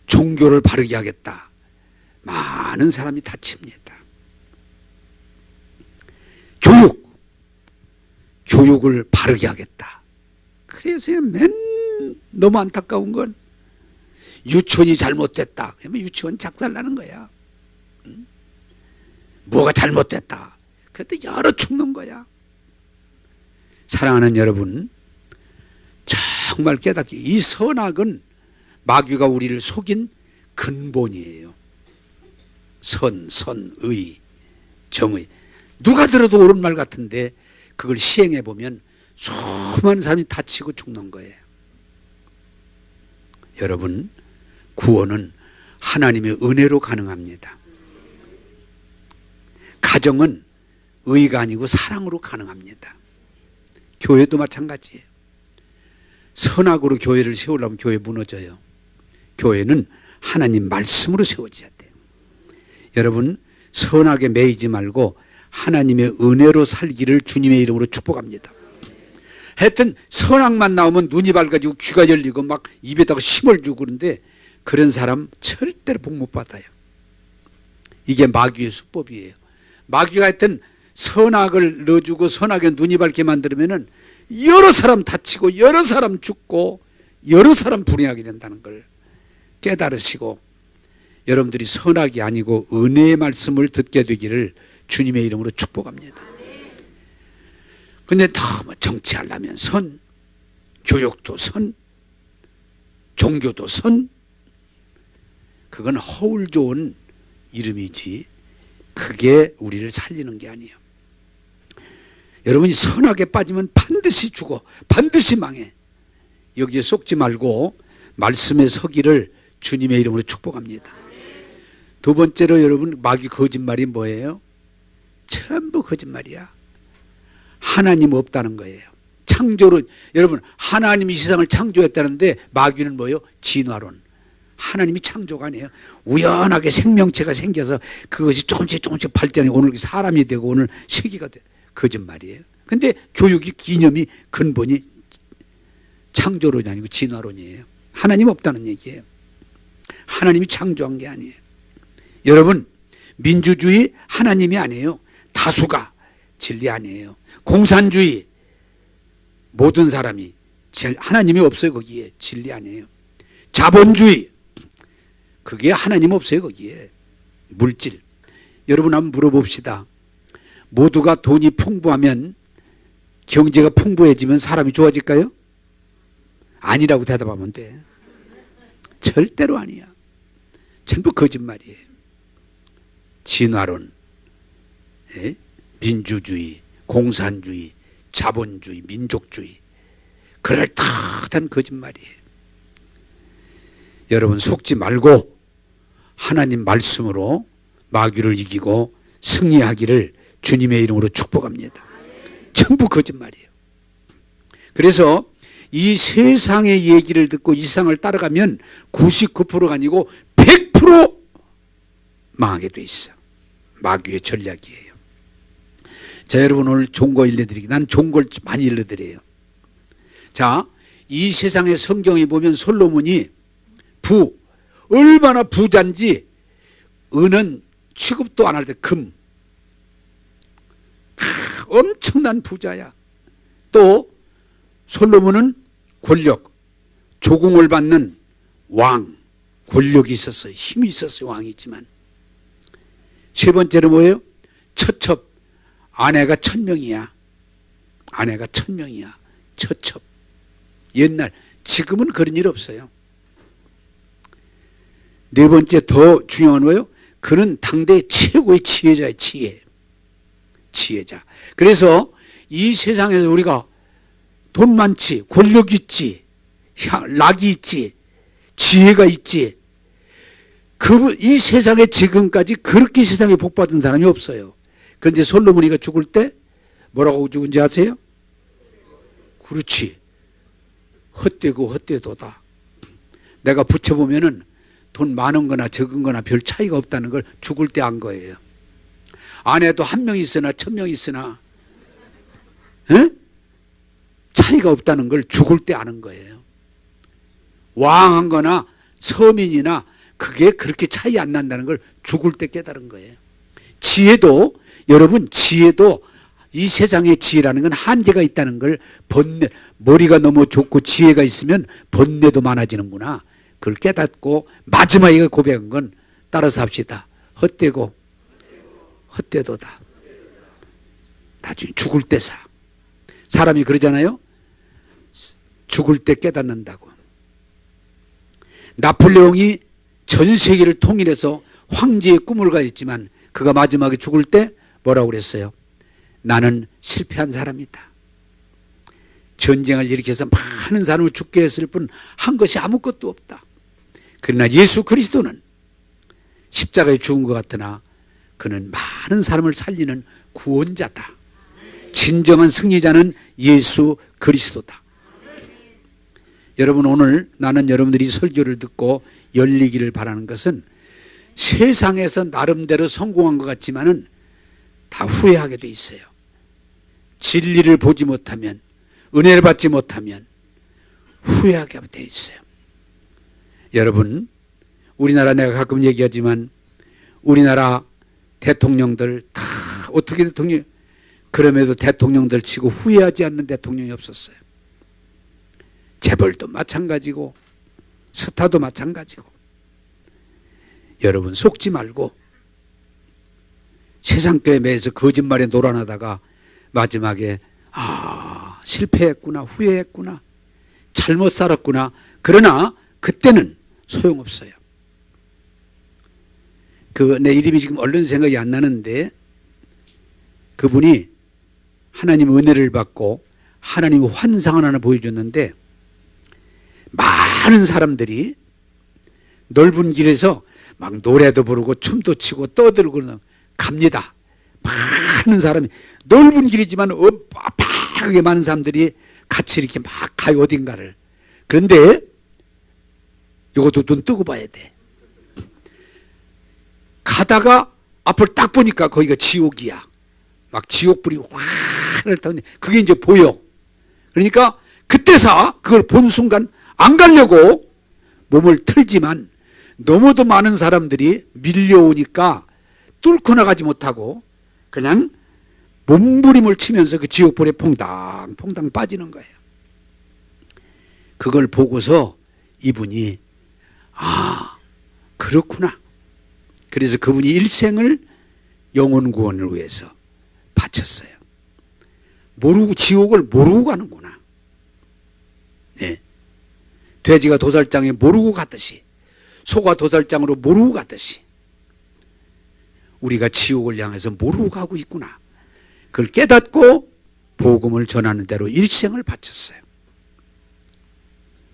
종교를 바르게 하겠다, 많은 사람이 다칩니다. 교육을 바르게 하겠다. 그래서 너무 안타까운 건 유치원이 잘못됐다 그러면 유치원 작살나는 거야. 뭐가 잘못됐다 그래도 여러 죽는 거야. 사랑하는 여러분, 정말 깨닫기, 이 선악은 마귀가 우리를 속인 근본이에요. 선의, 정의. 누가 들어도 옳은 말 같은데 그걸 시행해 보면 수많은 사람이 다치고 죽는 거예요. 여러분, 구원은 하나님의 은혜로 가능합니다. 가정은 의가 아니고 사랑으로 가능합니다. 교회도 마찬가지예요. 선악으로 교회를 세우려면 교회 무너져요. 교회는 하나님 말씀으로 세워져야 돼요. 여러분, 선악에 매이지 말고 하나님의 은혜로 살기를 주님의 이름으로 축복합니다. 하여튼 선악만 나오면 눈이 밝아지고 귀가 열리고 막 입에다가 힘을 주고 그런데 그런 사람 절대로 복 못 받아요. 이게 마귀의 수법이에요. 마귀가 하여튼 선악을 넣어주고 선악에 눈이 밝게 만들면은 여러 사람 다치고 여러 사람 죽고 여러 사람 불행하게 된다는 걸 깨달으시고 여러분들이 선악이 아니고 은혜의 말씀을 듣게 되기를 주님의 이름으로 축복합니다. 근데 너무 정치하려면 선, 교육도 선, 종교도 선, 그건 허울 좋은 이름이지 그게 우리를 살리는 게 아니에요. 여러분이 선악에 빠지면 반드시 죽어, 반드시 망해. 여기에 속지 말고 말씀에 서기를 주님의 이름으로 축복합니다. 두 번째로 여러분, 마귀 거짓말이 뭐예요? 전부 거짓말이야. 하나님 없다는 거예요. 창조론, 여러분 하나님이 세상을 창조했다는데 마귀는 뭐예요? 진화론. 하나님이 창조가 아니에요. 우연하게 생명체가 생겨서 그것이 조금씩 발전해 오늘 사람이 되고 오늘 세계가 돼. 거짓말이에요. 근데 교육이 기념이 근본이 창조론이 아니고 진화론이에요. 하나님 없다는 얘기예요. 하나님이 창조한 게 아니에요. 여러분, 민주주의 하나님이 아니에요. 다수가 진리 아니에요. 공산주의 모든 사람이 하나님이 없어요. 거기에 진리 아니에요. 자본주의 그게 하나님 없어요. 거기에 물질. 여러분 한번 물어봅시다. 모두가 돈이 풍부하면 경제가 풍부해지면 사람이 좋아질까요? 아니라고 대답하면 돼. 절대로 아니야. 전부 거짓말이에요. 진화론, 민주주의, 공산주의, 자본주의, 민족주의 그럴듯한 거짓말이에요. 여러분 속지 말고 하나님 말씀으로 마귀를 이기고 승리하기를 주님의 이름으로 축복합니다. 전부 거짓말이에요. 그래서 이 세상의 얘기를 듣고 이 세상을 따라가면 99%가 아니고 100% 망하게 돼 있어. 마귀의 전략이에요. 자, 여러분 오늘 좋은 거 일러드리기. 나는 좋은 걸 많이 일러드려요. 자, 이 세상의 성경에 보면 솔로몬이 얼마나 부자인지 은은 취급도 안 할 때 금. 엄청난 부자야. 또 솔로몬은 권력, 조공을 받는 왕, 권력이 있었어요. 힘이 있었어요. 왕이지만. 세 번째로 뭐예요? 처첩. 아내가 1000명이야. 아내가 1000명이야. 처첩. 옛날, 지금은 그런 일 없어요. 네 번째 더 중요한 거예요. 그는 당대 최고의 지혜자예요. 지혜자. 그래서 이 세상에서 우리가 돈 많지, 권력 있지, 낙이 있지, 지혜가 있지. 이 세상에 지금까지 그렇게 세상에 복받은 사람이 없어요. 그런데 솔로몬이가 죽을 때 뭐라고 죽은지 아세요? 그렇지. 헛되고 헛되도다. 내가 붙여보면은 돈 많은 거나 적은 거나 별 차이가 없다는 걸 죽을 때 안 거예요. 아내도 1명 있으나 1000명 있으나 차이가 없다는 걸 죽을 때 아는 거예요. 왕한 거나 서민이나 그게 그렇게 차이 안 난다는 걸 죽을 때 깨달은 거예요. 지혜도 여러분 지혜도 이 세상의 지혜라는 건 한계가 있다는 걸 머리가 너무 좋고 지혜가 있으면 번뇌도 많아지는구나. 그걸 깨닫고 마지막에 고백한 건 따라서 합시다. 헛되고 헛되도다. 나중에 죽을 때 사람이 그러잖아요. 죽을 때 깨닫는다고. 나폴레옹이 전 세계를 통일해서 황제의 꿈을 가졌지만 그가 마지막에 죽을 때 뭐라고 그랬어요? 나는 실패한 사람이다. 전쟁을 일으켜서 많은 사람을 죽게 했을 뿐 한 것이 아무것도 없다. 그러나 예수 그리스도는 십자가에 죽은 것 같으나 그는 많은 사람을 살리는 구원자다. 진정한 승리자는 예수 그리스도다. 여러분 오늘 나는 여러분들이 설교를 듣고 열리기를 바라는 것은 세상에서 나름대로 성공한 것 같지만은 다 후회하게 돼 있어요. 진리를 보지 못하면 은혜를 받지 못하면 후회하게 돼 있어요. 여러분 우리나라 내가 가끔 얘기하지만 우리나라 대통령들 다 어떻게 대통령 그럼에도 대통령들 치고 후회하지 않는 대통령이 없었어요. 재벌도 마찬가지고 스타도 마찬가지고. 여러분 속지 말고 세상 때에 매여서 거짓말에 놀아나다가 마지막에 실패했구나 후회했구나 잘못 살았구나. 그러나 그때는 소용없어요. 내 이름이 지금 얼른 생각이 안 나는데 그분이 하나님 은혜를 받고 하나님 환상을 하나 보여줬는데 많은 사람들이 넓은 길에서 막 노래도 부르고 춤도 추고 떠들고 갑니다. 많은 사람이 넓은 길이지만 빡빡하게 많은 사람들이 같이 이렇게 막 가요 어딘가를. 그런데 이것도 눈 뜨고 봐야 돼. 가다가 앞을 딱 보니까 거기가 지옥이야. 막 지옥불이 화를 타는데 그게 이제 보여. 그러니까 그때서 그걸 본 순간 안 가려고 몸을 틀지만 너무도 많은 사람들이 밀려오니까 뚫고 나가지 못하고 그냥 몸부림을 치면서 그 지옥불에 퐁당퐁당 빠지는 거예요. 그걸 보고서 이분이 그렇구나. 그래서 그분이 일생을 영혼 구원을 위해서 바쳤어요. 모르고 지옥을 모르고 가는구나. 네. 돼지가 도살장에 모르고 갔듯이 소가 도살장으로 모르고 갔듯이 우리가 지옥을 향해서 모르고 가고 있구나. 그걸 깨닫고 복음을 전하는 대로 일생을 바쳤어요.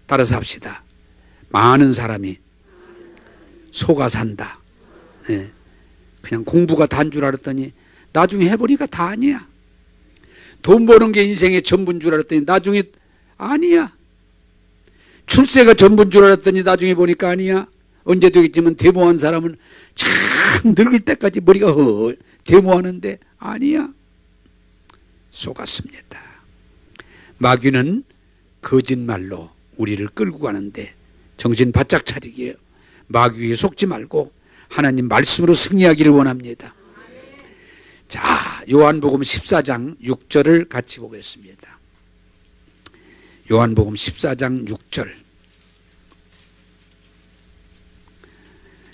따라서 합시다. 많은 사람이 소가 산다. 네. 그냥 공부가 다인 줄 알았더니 나중에 해보니까 다 아니야. 돈 버는 게 인생의 전부인 줄 알았더니 나중에 아니야. 출세가 전부인 줄 알았더니 나중에 보니까 아니야. 언제 되겠지만 데모한 사람은 참 늙을 때까지 머리가 데모하는데 아니야. 속았습니다. 마귀는 거짓말로 우리를 끌고 가는데 정신 바짝 차리기에 마귀에 속지 말고 하나님 말씀으로 승리하기를 원합니다. 자, 요한복음 14장 6절을 같이 보겠습니다. 요한복음 14장 6절.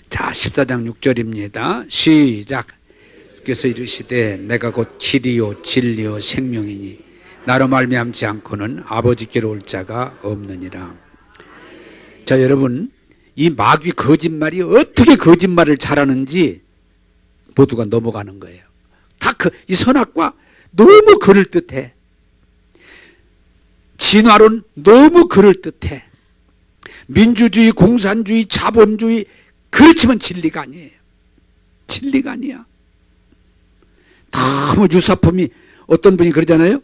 자, 14장 6절입니다. 시작. 그래서 이르시되 내가 곧 길이요 진리요 생명이니 나로 말미암지 않고는 아버지께로 올 자가 없느니라. 자, 여러분, 이 마귀 거짓말이 어떻게 거짓말을 잘하는지 모두가 넘어가는 거예요. 다 이 선악과 너무 그럴듯해. 진화론 너무 그럴듯해. 민주주의, 공산주의, 자본주의, 그렇지만 진리가 아니에요. 진리가 아니야. 너무 유사품이, 어떤 분이 그러잖아요.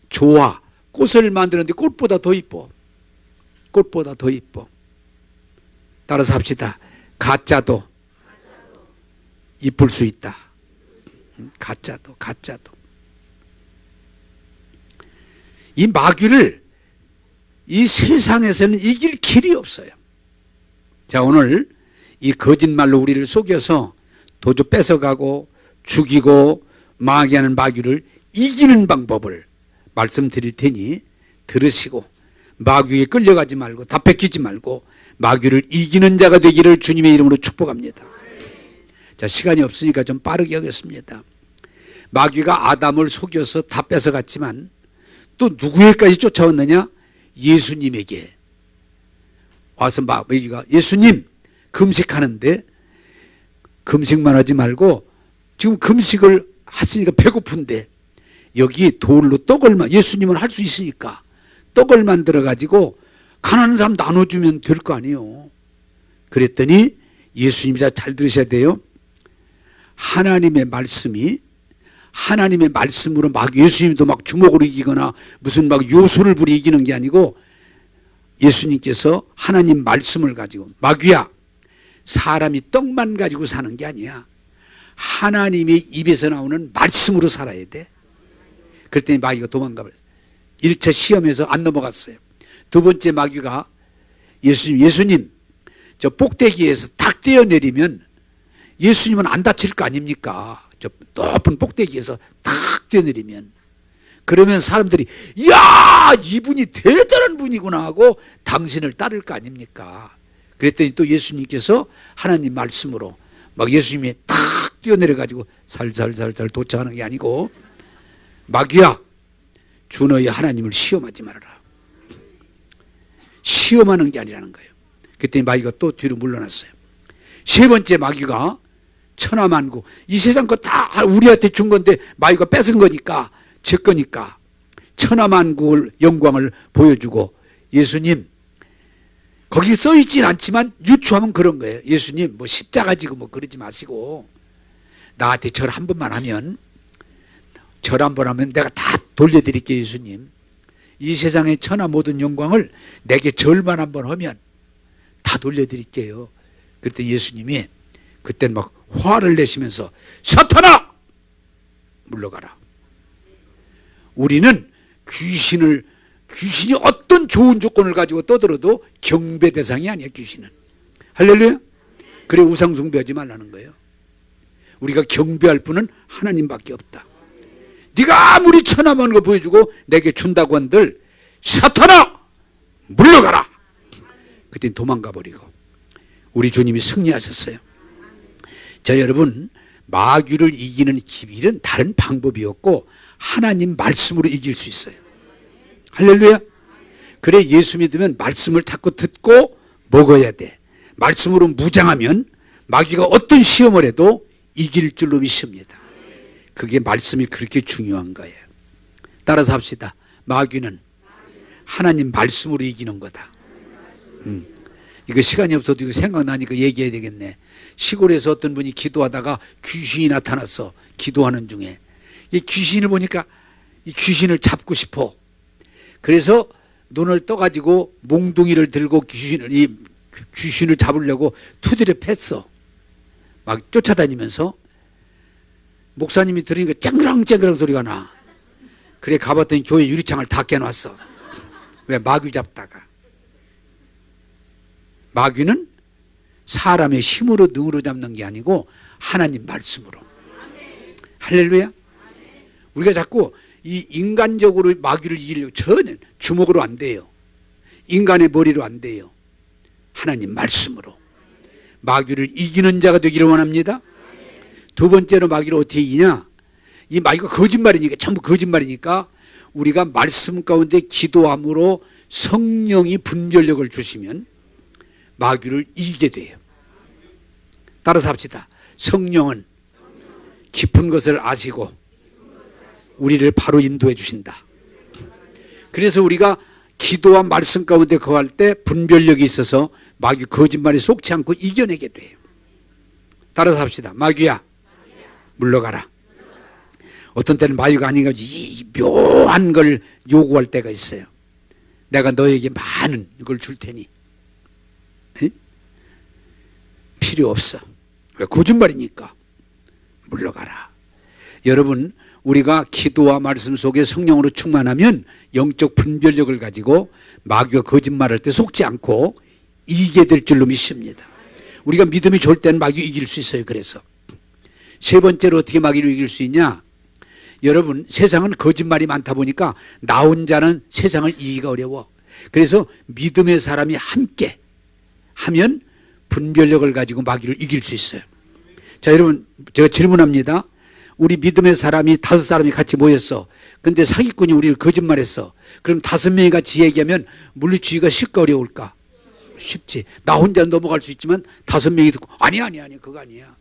좋아. 꽃을 만드는데 꽃보다 더 이뻐. 꽃보다 더 이뻐. 따라서 합시다. 가짜도 이쁠 수 있다. 가짜도. 이 마귀를 이 세상에서는 이길 길이 없어요. 자, 오늘 이 거짓말로 우리를 속여서 도주 뺏어가고 죽이고 망하게 하는 마귀를 이기는 방법을 말씀드릴 테니 들으시고 마귀에 끌려가지 말고 다 뺏기지 말고 마귀를 이기는 자가 되기를 주님의 이름으로 축복합니다. 자, 시간이 없으니까 좀 빠르게 하겠습니다. 마귀가 아담을 속여서 다 뺏어갔지만 또 누구에까지 쫓아왔느냐? 예수님에게 와서 마귀가 예수님 금식하는데 금식만 하지 말고 지금 금식을 하시니까 배고픈데 여기 돌로 떡을, 예수님은 할 수 있으니까 떡을 만들어 가지고 가난한 사람 나눠주면 될 거 아니에요. 그랬더니 예수님이 잘 들으셔야 돼요. 하나님의 말씀으로 막 예수님도 막 주먹으로 이기거나 무슨 막 요술을 부리 이기는 게 아니고 예수님께서 하나님 말씀을 가지고 마귀야, 사람이 떡만 가지고 사는 게 아니야. 하나님의 입에서 나오는 말씀으로 살아야 돼. 그랬더니 마귀가 도망가 버렸어요. 1차 시험에서 안 넘어갔어요. 두 번째 마귀가 예수님 저 꼭대기에서 탁 떼어내리면 예수님은 안 다칠 거 아닙니까? 저 높은 꼭대기에서 탁 떼어내리면. 그러면 사람들이 이야, 이분이 대단한 분이구나 하고 당신을 따를 거 아닙니까? 그랬더니 또 예수님께서 하나님 말씀으로 막 예수님이 탁 뛰어내려가지고 살살살살 도착하는 게 아니고 마귀야, 주 너희 하나님을 시험하지 말아라. 시험하는 게 아니라는 거예요. 그랬더니 마귀가 또 뒤로 물러났어요. 세 번째 마귀가 천하만국, 이 세상 거 다 우리한테 준 건데 마귀가 뺏은 거니까, 제 거니까 천하만국을 영광을 보여주고 예수님, 거기 써있진 않지만 유추하면 그런 거예요. 예수님 뭐 십자가 지고 뭐 그러지 마시고 나한테 절 한 번만 하면, 절 한 번 하면 내가 다 돌려드릴게요. 예수님, 이 세상의 천하 모든 영광을 내게 절만 한 번 하면 다 돌려드릴게요. 그랬더니 예수님이 그때는 막 화를 내시면서 사탄아! 물러가라. 우리는 귀신이 어떤 좋은 조건을 가지고 떠들어도 경배 대상이 아니야, 귀신은. 할렐루야? 그래 우상 숭배하지 말라는 거예요. 우리가 경배할 분은 하나님밖에 없다. 네가 아무리 천하만 거 보여주고 내게 준다고 한들 사탄아! 물러가라! 그때 도망가 버리고 우리 주님이 승리하셨어요. 자, 여러분, 마귀를 이기는 길은 다른 방법이 없고 하나님 말씀으로 이길 수 있어요. 할렐루야. 그래 예수 믿으면 말씀을 자꾸 듣고 먹어야 돼. 말씀으로 무장하면 마귀가 어떤 시험을 해도 이길 줄로 믿습니다. 그게 말씀이 그렇게 중요한 거예요. 따라서 합시다. 마귀는 하나님 말씀으로 이기는 거다. 이거 시간이 없어도 이거 생각나니까 얘기해야 되겠네. 시골에서 어떤 분이 기도하다가 귀신이 나타났어. 기도하는 중에. 이 귀신을 보니까 이 귀신을 잡고 싶어. 그래서 눈을 떠가지고 몽둥이를 들고 귀신을 잡으려고 투들에 팼어. 막 쫓아다니면서 목사님이 들으니까 쨍그랑쨍그랑 소리가 나. 그래 가봤더니 교회 유리창을 다 깨놨어. 왜? 마귀 잡다가. 마귀는 사람의 힘으로 능으로 잡는 게 아니고 하나님 말씀으로. 할렐루야. 우리가 자꾸 이 인간적으로 마귀를 이기려고 전혀 주먹으로 안 돼요. 인간의 머리로 안 돼요. 하나님 말씀으로. 마귀를 이기는 자가 되기를 원합니다. 두 번째로 마귀를 어떻게 이기냐? 이 마귀가 거짓말이니까, 전부 거짓말이니까 우리가 말씀 가운데 기도함으로 성령이 분별력을 주시면 마귀를 이기게 돼요. 따라서 합시다. 성령은 깊은 것을 아시고 우리를 바로 인도해 주신다. 그래서 우리가 기도와 말씀 가운데 거할 때 분별력이 있어서 마귀 거짓말에 속지 않고 이겨내게 돼요. 따라서 합시다. 마귀야, 물러가라. 어떤 때는 마귀가 아닌가 이 묘한 걸 요구할 때가 있어요. 내가 너에게 많은 걸 줄 테니 에? 필요 없어. 왜? 거짓말이니까. 물러가라. 여러분, 우리가 기도와 말씀 속에 성령으로 충만하면 영적 분별력을 가지고 마귀가 거짓말할 때 속지 않고 이기게 될 줄로 믿습니다. 우리가 믿음이 좋을 때는 마귀 이길 수 있어요. 그래서 세 번째로 어떻게 마귀를 이길 수 있냐? 여러분, 세상은 거짓말이 많다 보니까 나 혼자는 세상을 이기기가 어려워. 그래서 믿음의 사람이 함께 하면 분별력을 가지고 마귀를 이길 수 있어요. 자, 여러분, 제가 질문합니다. 우리 믿음의 사람이 5사람이 같이 모였어. 근데 사기꾼이 우리를 거짓말했어. 그럼 5명이 같이 얘기하면 물리치기가 쉽까 어려울까? 쉽지. 나 혼자 넘어갈 수 있지만 5명이 듣고 아니야 그거 아니야.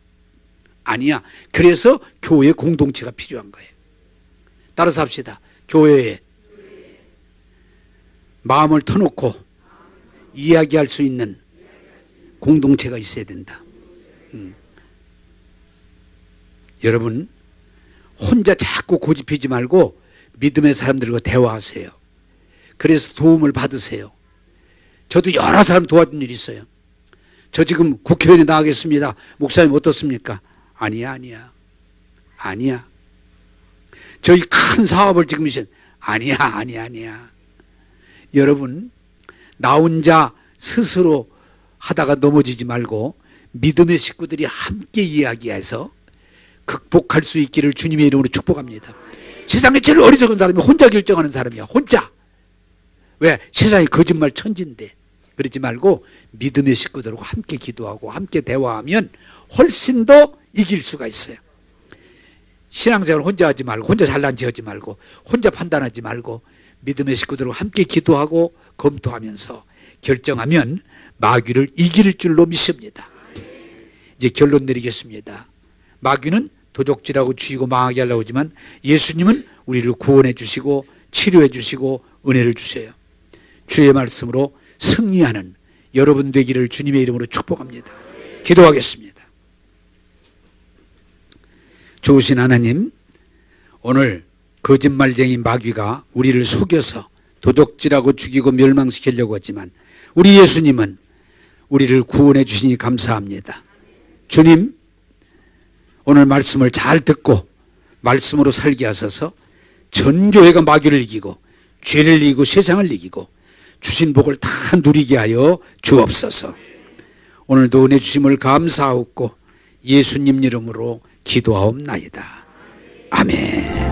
아니야. 그래서 교회 공동체가 필요한 거예요. 따라서 합시다. 교회에 마음을 터놓고 이야기할 수 있는 공동체가 있어야 된다. 여러분, 혼자 자꾸 고집하지 말고 믿음의 사람들과 대화하세요. 그래서 도움을 받으세요. 저도 여러 사람 도와준 일이 있어요. 저 지금 국회의원에 나가겠습니다. 목사님 어떻습니까? 아니야. 저희 큰 사업을 지금 아니야. 여러분, 나 혼자 스스로 하다가 넘어지지 말고 믿음의 식구들이 함께 이야기해서 극복할 수 있기를 주님의 이름으로 축복합니다. 세상에 제일 어리석은 사람이 혼자 결정하는 사람이야. 혼자. 왜? 세상이 거짓말 천지인데. 그러지 말고 믿음의 식구들하고 함께 기도하고 함께 대화하면 훨씬 더 이길 수가 있어요. 신앙생활 혼자 하지 말고, 혼자 잘난 체 하지 말고, 혼자 판단하지 말고 믿음의 식구들하고 함께 기도하고 검토하면서 결정하면 마귀를 이길 줄로 믿습니다. 이제 결론 내리겠습니다. 마귀는 도적질하고 죽이고 망하게 하려고 하지만 예수님은 우리를 구원해 주시고 치료해 주시고 은혜를 주세요. 주의 말씀으로 승리하는 여러분 되기를 주님의 이름으로 축복합니다. 기도하겠습니다. 좋으신 하나님, 오늘 거짓말쟁이 마귀가 우리를 속여서 도적질하고 죽이고 멸망시키려고 했지만 우리 예수님은 우리를 구원해 주시니 감사합니다. 주님, 오늘 말씀을 잘 듣고 말씀으로 살게 하소서. 전 교회가 마귀를 이기고 죄를 이기고 세상을 이기고 주신 복을 다 누리게 하여 주옵소서. 오늘도 은혜 주심을 감사하옵고 예수님 이름으로 기도하옵나이다. 아멘.